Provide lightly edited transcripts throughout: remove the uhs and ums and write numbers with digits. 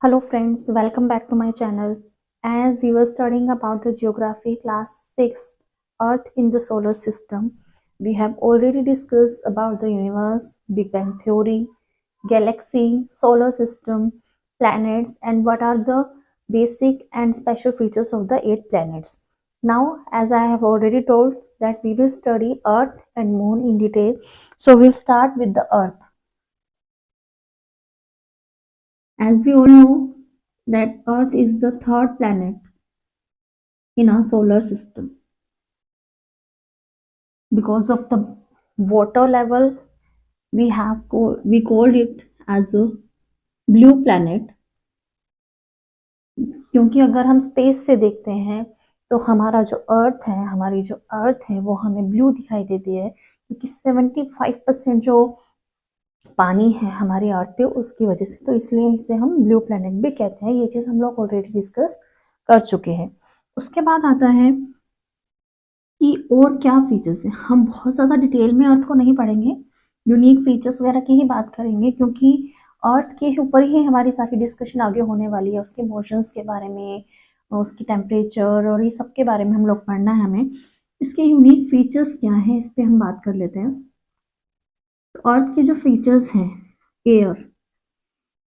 Hello friends, welcome back to my channel. As we were studying about the geography class 6 Earth in the solar system, we have already discussed about the universe, Big Bang theory, galaxy, solar system, planets and what are the basic and special features of the 8 planets. Now as I have already told that we will study Earth and Moon in detail, so we'll start with the Earth. As we all know that Earth is the third planet in our solar system. Because of the water level, we called it as a blue planet. क्योंकि अगर हम space से देखते हैं तो हमारी जो अर्थ है वो हमें ब्लू दिखाई देती है, क्योंकि 75% जो पानी है हमारी अर्थ पे उसकी वजह से, तो इसलिए इसे हम ब्लू प्लैनेट भी कहते हैं। ये चीज हम लोग ऑलरेडी डिस्कस कर चुके हैं। उसके बाद आता है कि और क्या फीचर्स हैं। हम बहुत ज़्यादा डिटेल में अर्थ को नहीं पढ़ेंगे, यूनिक फीचर्स वगैरह की ही बात करेंगे, क्योंकि अर्थ के ऊपर ही हमारी सारी डिस्कशन आगे होने वाली है। उसके मोशंस के बारे में, उसकी टेम्परेचर और ये सब के बारे में हम लोग पढ़ना है हमें। इसके यूनिक फीचर्स क्या हैं इस पर हम बात कर लेते हैं। तो अर्थ के जो फीचर्स हैं, एयर,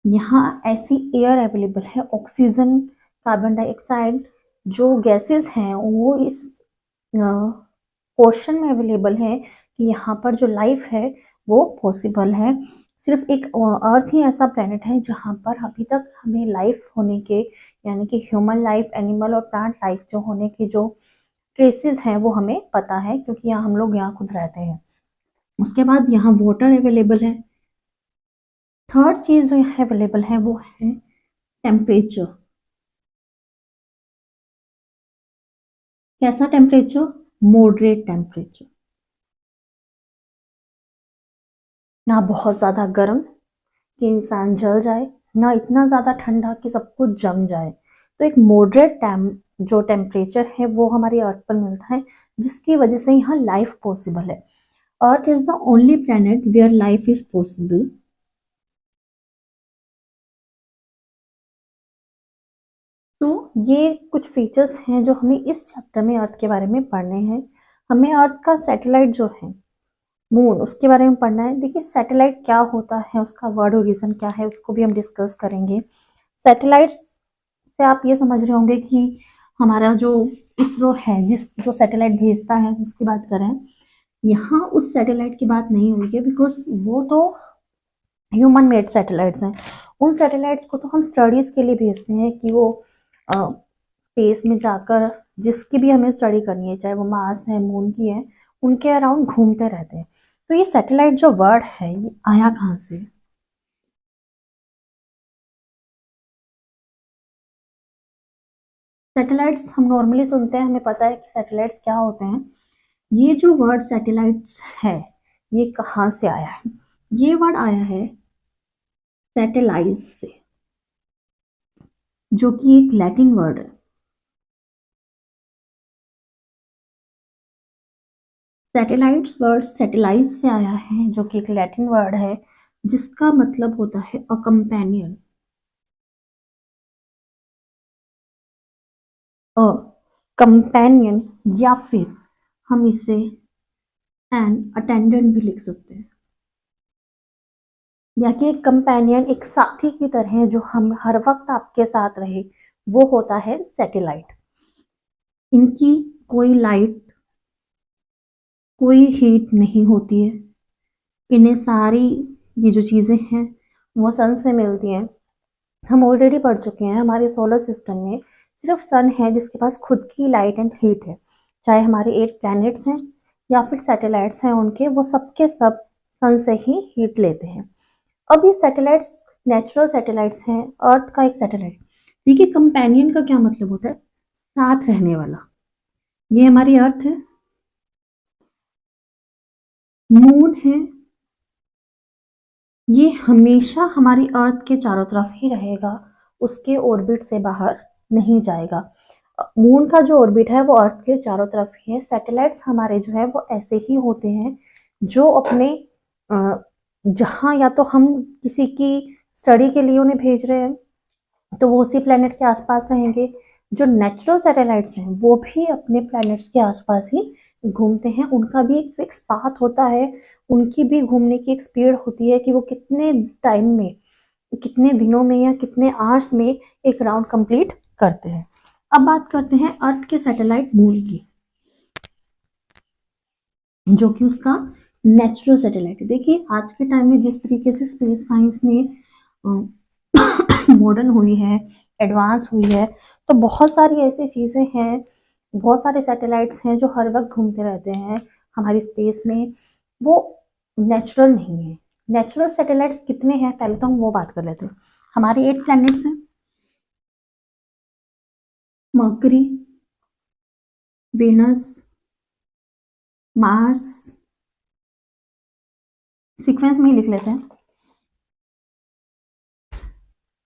यहाँ ऐसी एयर अवेलेबल है, ऑक्सीजन, कार्बन डाइऑक्साइड जो गैसेस हैं वो इस क्वेश्चन में अवेलेबल है कि यहाँ पर जो लाइफ है वो पॉसिबल है। सिर्फ एक अर्थ ही ऐसा प्लेनेट है जहाँ पर अभी तक हमें लाइफ होने के, यानी कि ह्यूमन लाइफ, एनिमल और प्लांट लाइफ जो होने की जो ट्रेसेस हैं वो हमें पता है, क्योंकि यहाँ हम लोग यहाँ खुद रहते हैं। उसके बाद यहाँ वाटर अवेलेबल है। थर्ड चीज जो यहाँ अवेलेबल है वो है टेम्परेचर। कैसा टेम्परेचर? मॉडरेट टेम्परेचर, ना बहुत ज़्यादा गर्म कि इंसान जल जाए, ना इतना ज़्यादा ठंडा कि सब कुछ जम जाए। तो एक मॉडरेट जो टेम्परेचर है वो हमारी अर्थ पर मिलता है, जिसकी वजह से यहाँ लाइफ पॉसिबल है। Earth is the only planet where life is possible. तो ये कुछ फीचर्स हैं जो हमें इस चैप्टर में अर्थ के बारे में पढ़ने हैं। हमें अर्थ का सैटेलाइट जो है मून, उसके बारे में पढ़ना है। देखिए सैटेलाइट क्या होता है, उसका वर्ड ओरिजिन क्या है, उसको भी हम डिस्कस करेंगे। सैटेलाइट्स से आप ये समझ रहे होंगे कि हमारा जो इसरो है, जो सैटेलाइट भेजता है उसकी बात करें, यहाँ उस सैटेलाइट की बात नहीं हुई है, बिकॉज वो तो ह्यूमन मेड सैटेलाइट्स हैं। उन सैटेलाइट्स को तो हम स्टडीज के लिए भेजते हैं कि वो स्पेस में जाकर जिसकी भी हमें स्टडी करनी है, चाहे वो मार्स है, मून की है, उनके अराउंड घूमते रहते हैं। तो ये सैटेलाइट जो वर्ड है ये आया कहाँ से? सैटेलाइट्स हम नॉर्मली सुनते हैं, हमें पता है कि सैटेलाइट्स क्या होते हैं। ये जो वर्ड सैटेलाइट्स है ये कहाँ से आया है? ये वर्ड आया है सैटेलाइज से, जो कि एक लैटिन वर्ड है। सैटेलाइट्स वर्ड सैटेलाइज से आया है, जो कि एक लैटिन वर्ड है जिसका मतलब होता है अ कंपेनियन। अ कंपेनियन, या फिर हम इसे एन अटेंडेंट भी लिख सकते हैं, या कि एक कंपेनियन, एक साथी की तरह है जो हम हर वक्त आपके साथ रहे, वो होता है सैटेलाइट। इनकी कोई लाइट, कोई हीट नहीं होती है। इन्हें सारी ये जो चीज़ें हैं वो सन से मिलती हैं। हम ऑलरेडी पढ़ चुके हैं हमारे सोलर सिस्टम में सिर्फ सन है जिसके पास खुद की लाइट एंड हीट है। चाहे हमारे 8 प्लैनेट्स हैं या फिर सैटेलाइट्स हैं उनके, वो सब के सब सन से ही हीट लेते हैं। अब ये सैटेलाइट्स नेचुरल सैटेलाइट्स हैं। अर्थ का एक सैटेलाइट, देखिए कंपेनियन का क्या मतलब होता है? साथ रहने वाला। ये हमारी अर्थ है, मून है, ये हमेशा हमारी अर्थ के चारों तरफ ही रहेगा, उसके ऑर्बिट से बाहर नहीं जाएगा। मून का जो ऑर्बिट है वो अर्थ के चारों तरफ ही है। सैटेलाइट्स हमारे जो है वो ऐसे ही होते हैं जो अपने जहाँ या तो हम किसी की स्टडी के लिए उन्हें भेज रहे हैं, तो वो उसी प्लेनेट के आसपास रहेंगे। जो नेचुरल सैटेलाइट्स हैं वो भी अपने प्लैनेट्स के आसपास ही घूमते हैं, उनका भी एक फिक्स पाथ होता है, उनकी भी घूमने की एक स्पीड होती है कि वो कितने टाइम में, कितने दिनों में या कितने आवर्स में एक राउंड कंप्लीट करते हैं। अब बात करते हैं अर्थ के सैटेलाइट मून की, जो कि उसका नेचुरल सैटेलाइट है। देखिए आज के टाइम में जिस तरीके से स्पेस साइंस में मॉडर्न हुई है, एडवांस हुई है, तो बहुत सारी ऐसी चीज़ें हैं, बहुत सारे सैटेलाइट्स हैं जो हर वक्त घूमते रहते हैं हमारी स्पेस में, वो नेचुरल नहीं है। नेचुरल सैटेलाइट्स कितने हैं पहले तो हम वो बात कर लेते हैं। हमारे 8 प्लैनेट्स हैं, मर्करी, वेनस, मार्स, सीक्वेंस में ही लिख लेते हैं,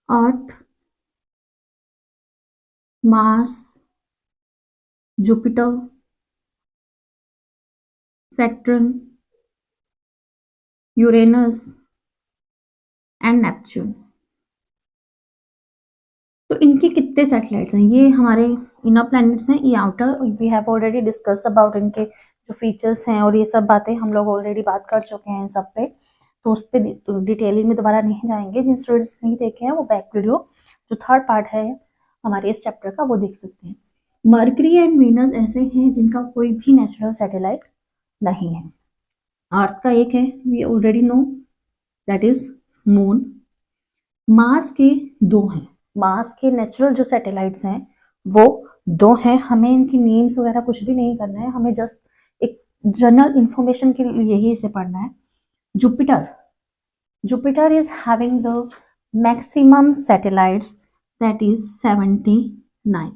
earth, Mars, Jupiter, Saturn, Uranus and Neptune. तो इनके कितने सैटेलाइट्स हैं? ये हमारे इनर प्लैनेट्स हैं, ये outer, we have already discuss about इनके जो फीचर्स हैं और ये सब बातें हम लोग ऑलरेडी बात कर चुके हैं इन सब पे, तो उस पर डिटेलिंग में दोबारा नहीं जाएंगे। जिन स्टूडेंट्स नहीं देखे हैं वो बैक वीडियो जो थर्ड पार्ट है हमारे इस चैप्टर का वो देख सकते हैं। मर्करी एंड वीनस ऐसे हैं जिनका कोई भी नेचुरल सैटेलाइट नहीं है। अर्थ का एक है, we already know, that is moon. Mars के 2 हैं, मार्स के नेचुरल जो सैटेलाइट्स हैं वो 2 हैं। हमें इनकी नेम्स वगैरह कुछ भी नहीं करना है, हमें जस्ट एक जनरल इंफॉर्मेशन के लिए ही इसे पढ़ना है। Jupiter, Jupiter is having the maximum satellites, that is 79।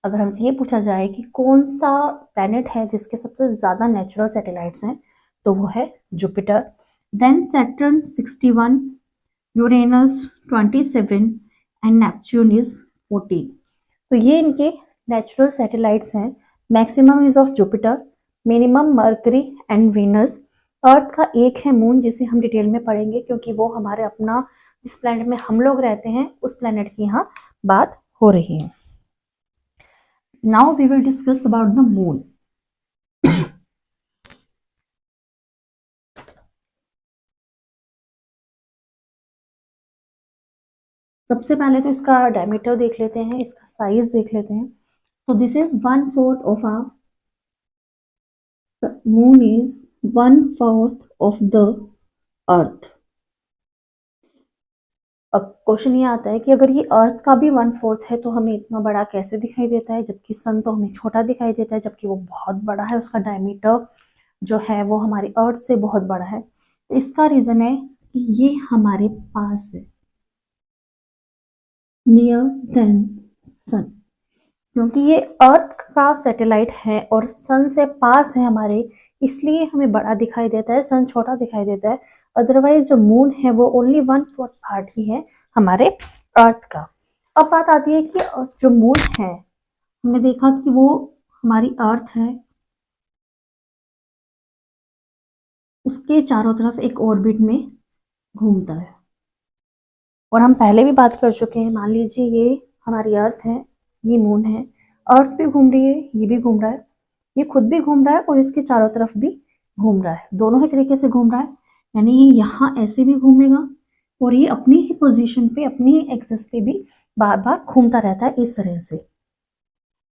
अगर हमसे ये पूछा जाए कि कौन सा प्लैनेट है जिसके सबसे ज्यादा नेचुरल सैटेलाइट्स हैं, तो वो है Jupiter. Then Saturn 61, Uranus 27 and Neptune is 14। तो ये इनके नेचुरल सैटेलाइट्स हैं। Maximum is of Jupiter, minimum Mercury and Venus. Earth का एक है मून, जिसे हम डिटेल में पढ़ेंगे क्योंकि वो हमारे अपना जिस प्लैनेट में हम लोग रहते हैं उस प्लैनेट की यहाँ बात हो रही है। Now we will discuss about the moon. सबसे पहले तो इसका डायमीटर देख लेते हैं, इसका साइज देख लेते हैं। तो this is 1/4 of a moon is 1/4 of the Earth. अब क्वेश्चन ये आता है कि अगर ये अर्थ का भी 1/4 है तो हमें इतना बड़ा कैसे दिखाई देता है, जबकि सन तो हमें छोटा दिखाई देता है, जबकि वो बहुत बड़ा है, उसका डायमीटर जो है वो हमारी अर्थ से बहुत बड़ा है। तो इसका रीजन है कि ये हमारे पास है, नियर देन सन, क्योंकि ये अर्थ का सैटेलाइट है और सन से पास है हमारे, इसलिए हमें बड़ा दिखाई देता है, सन छोटा दिखाई देता है। अदरवाइज जो मून है वो ओनली 1/4 पार्ट ही है हमारे अर्थ का। अब बात आती है कि जो मून है, हमने देखा कि वो हमारी अर्थ है, उसके चारों तरफ एक ऑर्बिट में घूमता है। और हम पहले भी बात कर चुके हैं, मान लीजिए ये हमारी अर्थ है, ये मून है, अर्थ भी घूम रही है, ये भी घूम रहा है, ये खुद भी घूम रहा है और इसके चारों तरफ भी घूम रहा है, दोनों ही तरीके से घूम रहा है। यानी ये यहाँ ऐसे भी घूमेगा और ये अपनी ही पोजीशन पे, अपनी ही एक्सिस पे भी बार बार घूमता रहता है इस तरह से।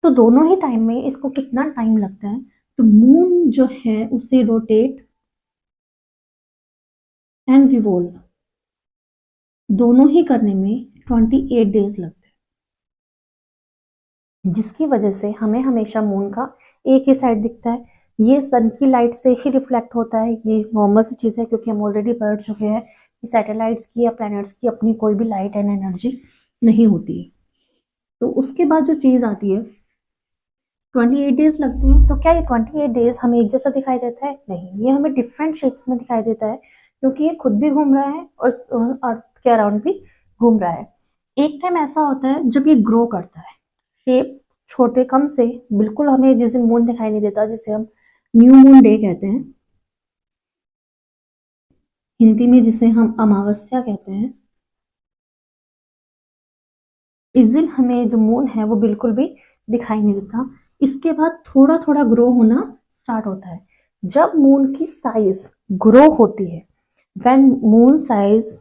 तो दोनों ही टाइम में इसको कितना टाइम लगता है, तो मून जो है उसे रोटेट एंड रिवॉल्व दोनों ही करने में 28 डेज लगते हैं, जिसकी वजह से हमें हमेशा मून का एक ही साइड दिखता है। ये सन की लाइट से ही रिफ्लेक्ट होता है, ये नॉर्मल सी चीज़ है क्योंकि हम ऑलरेडी पढ़ चुके हैं कि सैटेलाइट्स की या प्लैनेट्स की अपनी कोई भी लाइट एंड एनर्जी नहीं होती है। तो उसके बाद जो चीज़ आती है, 28 डेज लगते हैं। तो क्या ये 28 डेज हमें एक जैसा दिखाई देता है? नहीं, ये हमें डिफरेंट शेप्स में दिखाई देता है क्योंकि ये खुद भी घूम रहा है और अर्थ के अराउंड भी घूम रहा है। एक टाइम ऐसा होता है जब ये ग्रो करता है, शेप छोटे कम से बिल्कुल, हमें जिस दिन मून दिखाई नहीं देता, जिसे हम न्यू मून डे कहते हैं, हिंदी में जिसे हम अमावस्या कहते हैं, इस दिन हमें जो मून है वो बिल्कुल भी दिखाई नहीं देता। इसके बाद थोड़ा थोड़ा ग्रो होना स्टार्ट होता है। जब मून की साइज ग्रो होती है, when moon size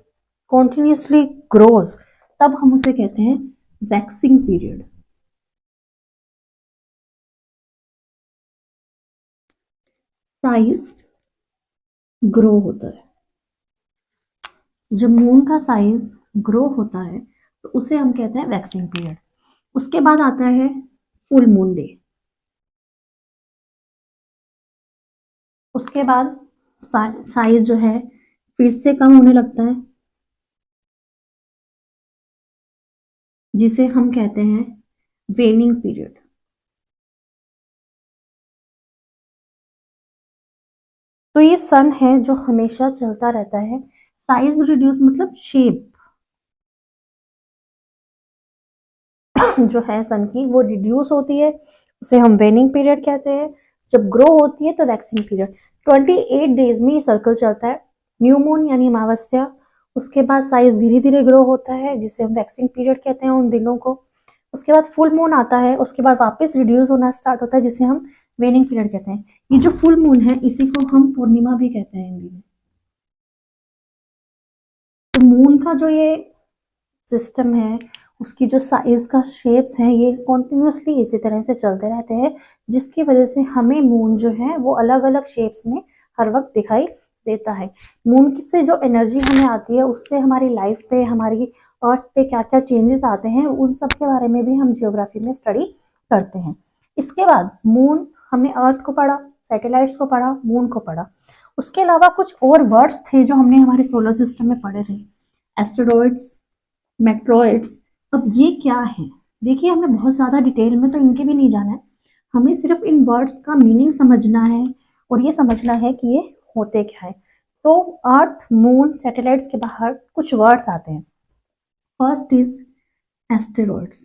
continuously grows, तब हम उसे कहते हैं वैक्सिंग पीरियड। साइज ग्रो होता है, जब मून का साइज ग्रो होता है तो उसे हम कहते हैं वैक्सिंग पीरियड। उसके बाद आता है फुल मून डे। उसके बाद साइज जो है फिर से कम होने लगता है, जिसे हम कहते हैं वेनिंग पीरियड। तो ये सन है जो हमेशा चलता रहता है। साइज रिड्यूस मतलब शेप जो है सन की वो रिड्यूस होती है, उसे हम वेनिंग पीरियड कहते हैं। जब ग्रो होती है तो वैक्सिंग पीरियड। 28 डेज में ये सर्कल चलता है। न्यू मून यानी अमावस्या, उसके बाद साइज धीरे धीरे ग्रो होता है जिसे हम वैक्सिंग पीरियड कहते हैं उन दिनों को। उसके बाद फुल मून आता है, उसके बाद वापस रिड्यूस होना स्टार्ट होता है जिसे हम वेनिंग पीरियड कहते हैं। ये जो फुल मून है इसी को हम पूर्णिमा भी कहते हैं हिंदी में। तो मून का जो ये सिस्टम है, उसकी जो साइज का शेप्स हैं, ये कॉन्टिन्यूसली इसी तरह से चलते रहते हैं, जिसकी वजह से हमें मून जो है वो अलग अलग शेप्स में हर वक्त दिखाई देता है। मून से जो एनर्जी हमें आती है उससे हमारी लाइफ पे, हमारी अर्थ पे क्या क्या चेंजेस आते हैं, उन सब के बारे में भी हम जियोग्राफी में स्टडी करते हैं। इसके बाद मून, हमने अर्थ को पढ़ा, सैटेलाइट्स को पढ़ा, मून को पढ़ा। उसके अलावा कुछ और वर्ड्स थे जो हमने हमारे सोलर सिस्टम में पढ़े थे। Asteroids, meteoroids. अब ये क्या है? देखिए, हमें बहुत ज़्यादा डिटेल में तो इनके भी नहीं जाना है, हमें सिर्फ इन वर्ड्स का मीनिंग समझना है और ये समझना है कि ये होते क्या है। तो अर्थ, मून, सैटेलाइट्स के बाहर कुछ वर्ड्स आते हैं। First is asteroids.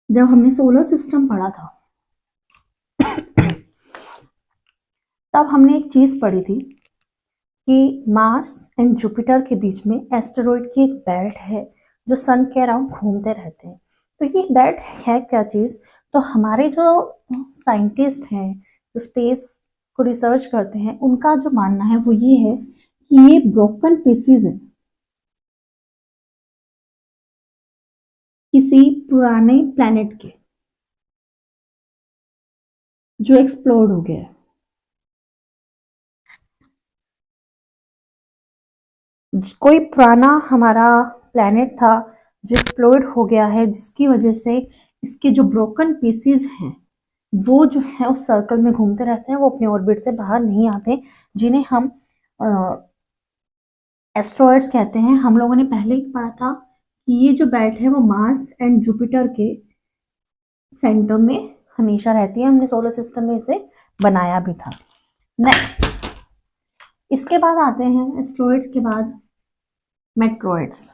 जब हमने सोलर सिस्टम पढ़ा था तब हमने एक चीज पढ़ी थी कि मार्स एंड जुपिटर के बीच में एस्टेरॉइड की एक बेल्ट है जो सन के अराउंड घूमते रहते हैं। तो ये बेल्ट है क्या चीज? तो हमारे जो साइंटिस्ट हैं जो स्पेस को रिसर्च करते हैं, उनका जो मानना है वो ये है कि ये ब्रोकन पीसीज है किसी पुराने प्लैनेट के जो एक्सप्लोड हो गया है। कोई पुराना हमारा प्लैनेट था जो एक्सप्लोड हो गया है, जिसकी वजह से इसके जो ब्रोकन पीसीज हैं वो जो है उस सर्कल में घूमते रहते हैं, वो अपने ऑर्बिट से बाहर नहीं आते, जिन्हें हम एस्ट्रॉयड्स कहते हैं। हम लोगों ने पहले ही पढ़ा था कि ये जो बेल्ट है वो मार्स एंड जुपिटर के सेंटर में हमेशा रहती है। हमने सोलर सिस्टम में इसे बनाया भी था। नेक्स्ट, इसके बाद आते हैं एस्ट्रॉयड्स के बाद मेट्रॉइड्स।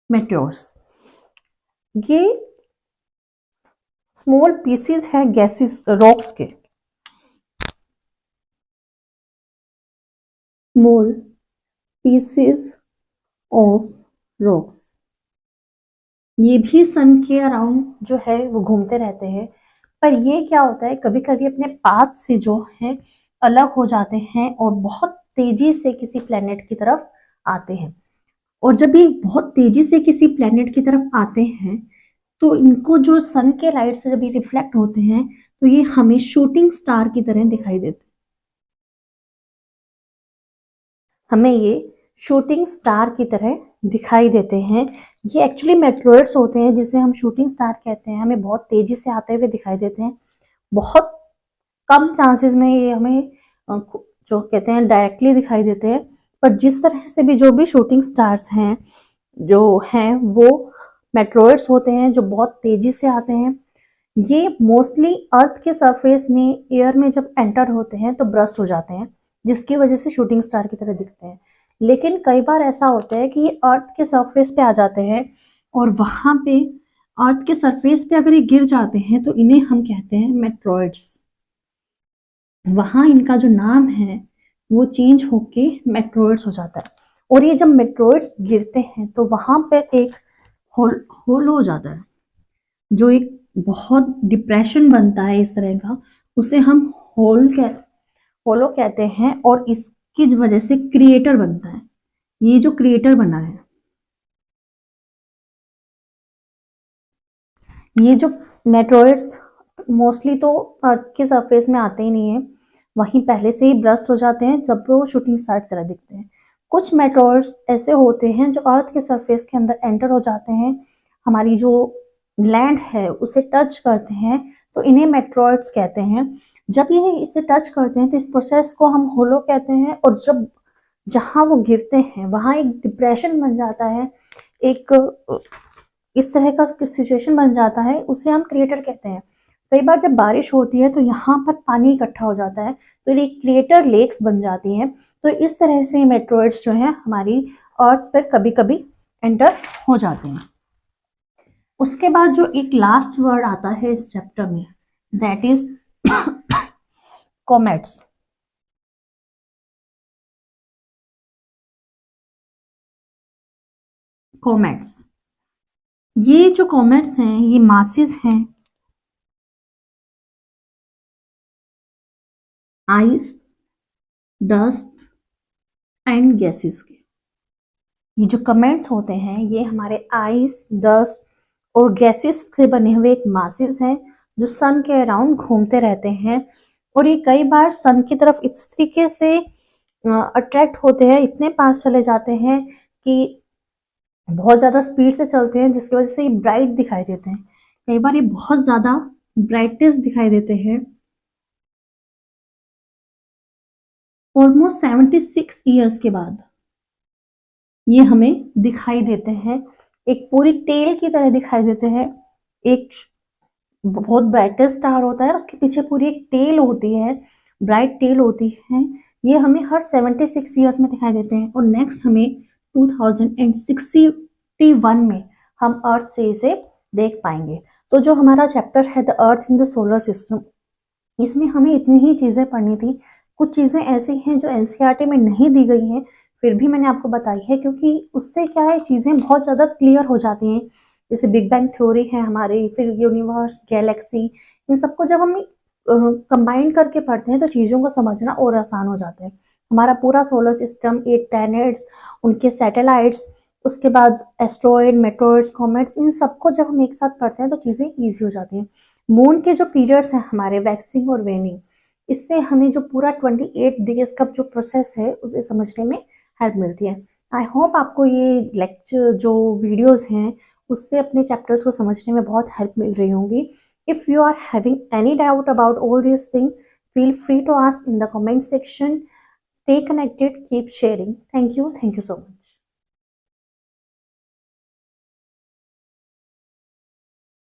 मेट्योर्स, ये स्मॉल पीसीज है गैसेस, रॉक्स के। स्मॉल पीसेस ऑफ रॉक्स, ये भी सन के अराउंड जो है वो घूमते रहते हैं। पर ये क्या होता है, कभी कभी अपने पाथ से जो है अलग हो जाते हैं और बहुत तेजी से किसी प्लेनेट की तरफ आते हैं। और जब ये बहुत तेजी से किसी प्लेनेट की तरफ आते हैं तो इनको जो सन के लाइट से जब ये रिफ्लेक्ट होते हैं तो ये हमें शूटिंग स्टार की तरह दिखाई देते हैं। हमें ये शूटिंग स्टार की तरह दिखाई देते हैं। ये एक्चुअली मेट्रोइड्स होते हैं जिसे हम शूटिंग स्टार कहते हैं। हमें बहुत तेजी से आते हुए दिखाई देते हैं। बहुत कम चांसेस में ये हमें जो कहते हैं डायरेक्टली दिखाई देते हैं। पर जिस तरह से भी जो भी शूटिंग स्टार्स हैं जो हैं वो मेट्रोइड्स होते हैं जो बहुत तेजी से आते हैं। ये मोस्टली अर्थ के सरफेस में एयर में जब एंटर होते हैं तो ब्रस्ट हो जाते हैं, जिसकी वजह से शूटिंग स्टार की तरह दिखते हैं। लेकिन कई बार ऐसा होता है कि ये अर्थ के सरफेस पे आ जाते हैं और वहां पे अर्थ के सरफेस पे अगर ये गिर जाते हैं तो इन्हें हम कहते हैं मेट्रॉइड्स। वहाँ इनका जो नाम है वो चेंज होके मेट्रोइड्स हो जाता है। और ये जब मेट्रोइड्स गिरते हैं तो वहाँ पर एक होल होल हो जाता है, जो एक बहुत डिप्रेशन बनता है इस तरह का, उसे हम होलो कहते हैं। और इसकी वजह से क्रिएटर बनता है। ये जो क्रिएटर बना है, ये जो मेट्रोइड्स मोस्टली तो अर्थ के सरफेस में आते ही नहीं है, वहीं पहले से ही ब्रस्ट हो जाते हैं जब वो शूटिंग स्टार की तरह दिखते हैं। कुछ मेट्रोइड्स ऐसे होते हैं जो अर्थ के सरफेस के अंदर एंटर हो जाते हैं, हमारी जो लैंड है उसे टच करते हैं, तो इन्हें मेट्रोइड्स कहते हैं। जब ये इसे टच करते हैं तो इस प्रोसेस को हम होलो कहते हैं। और जब जहाँ वो गिरते हैं वहाँ एक डिप्रेशन बन जाता है, एक इस तरह का सिचुएशन बन जाता है, उसे हम क्रिएटर कहते हैं। कई बार जब बारिश होती है तो यहाँ पर पानी इकट्ठा हो जाता है, तो ये क्रिएटर लेक्स बन जाती हैं। तो इस तरह से मेट्रोइड्स जो है हमारी अर्थ पर कभी कभी एंटर हो जाते हैं। उसके बाद जो एक लास्ट वर्ड आता है इस चैप्टर में, दैट इज कॉमेट्स। कॉमेट्स, ये जो कॉमेट्स हैं ये मासेस हैं आइस, डस्ट एंड गैसेस के। ये जो कमेंट्स होते हैं ये हमारे आइस, डस्ट और गैसेस से बने हुए एक मासेस हैं जो सन के अराउंड घूमते रहते हैं। और ये कई बार सन की तरफ इस तरीके से अट्रैक्ट होते हैं, इतने पास चले जाते हैं कि बहुत ज़्यादा स्पीड से चलते हैं, जिसकी वजह से ये ब्राइट दिखाई देते हैं। कई बार ये बहुत ज़्यादा ब्राइटनेस दिखाई देते हैं। ऑलमोस्ट 76 ईयर्स के बाद ये हमें दिखाई देते हैं, एक पूरी टेल की तरह दिखाई देते हैं। एक बहुत ब्राइटेस्ट स्टार होता है, उसके पीछे पूरी एक टेल होती है, ब्राइट टेल होती है। ये हमें हर 76 ईयर्स में दिखाई देते हैं। और नेक्स्ट हमें 2061 में हम अर्थ से इसे देख पाएंगे। तो जो हमारा चैप्टर है the earth in the solar system, इसमें हमें इतनी ही चीज़ें पढ़नी थी। कुछ चीज़ें ऐसी हैं जो एनसीईआरटी में नहीं दी गई हैं, फिर भी मैंने आपको बताई है, क्योंकि उससे क्या है, चीज़ें बहुत ज़्यादा क्लियर हो जाती हैं। जैसे बिग बैंग थ्योरी है हमारी, फिर यूनिवर्स, गैलेक्सी, इन सबको जब हम कंबाइन करके पढ़ते हैं तो चीज़ों को समझना और आसान हो जाता है। हमारा पूरा सोलर सिस्टम, 8 प्लैनेट्स, उनके सैटेलाइट्स, उसके बाद एस्ट्रॉयड, मेट्रोइड्स, कॉमेट्स, इन सबको जब हम एक साथ पढ़ते हैं तो चीज़ें ईजी हो जाती हैं। मून के जो पीरियड्स हैं हमारे, वैक्सिंग और वेनिंग, इससे हमें जो पूरा 28 डेज का जो प्रोसेस है उसे समझने में हेल्प मिलती है। आई होप आपको ये लेक्चर जो वीडियोस हैं उससे अपने चैप्टर्स को समझने में बहुत हेल्प मिल रही होंगी। If you are having any doubt about all this thing, feel free to ask in the comment section. Stay connected, keep sharing. Thank you so much.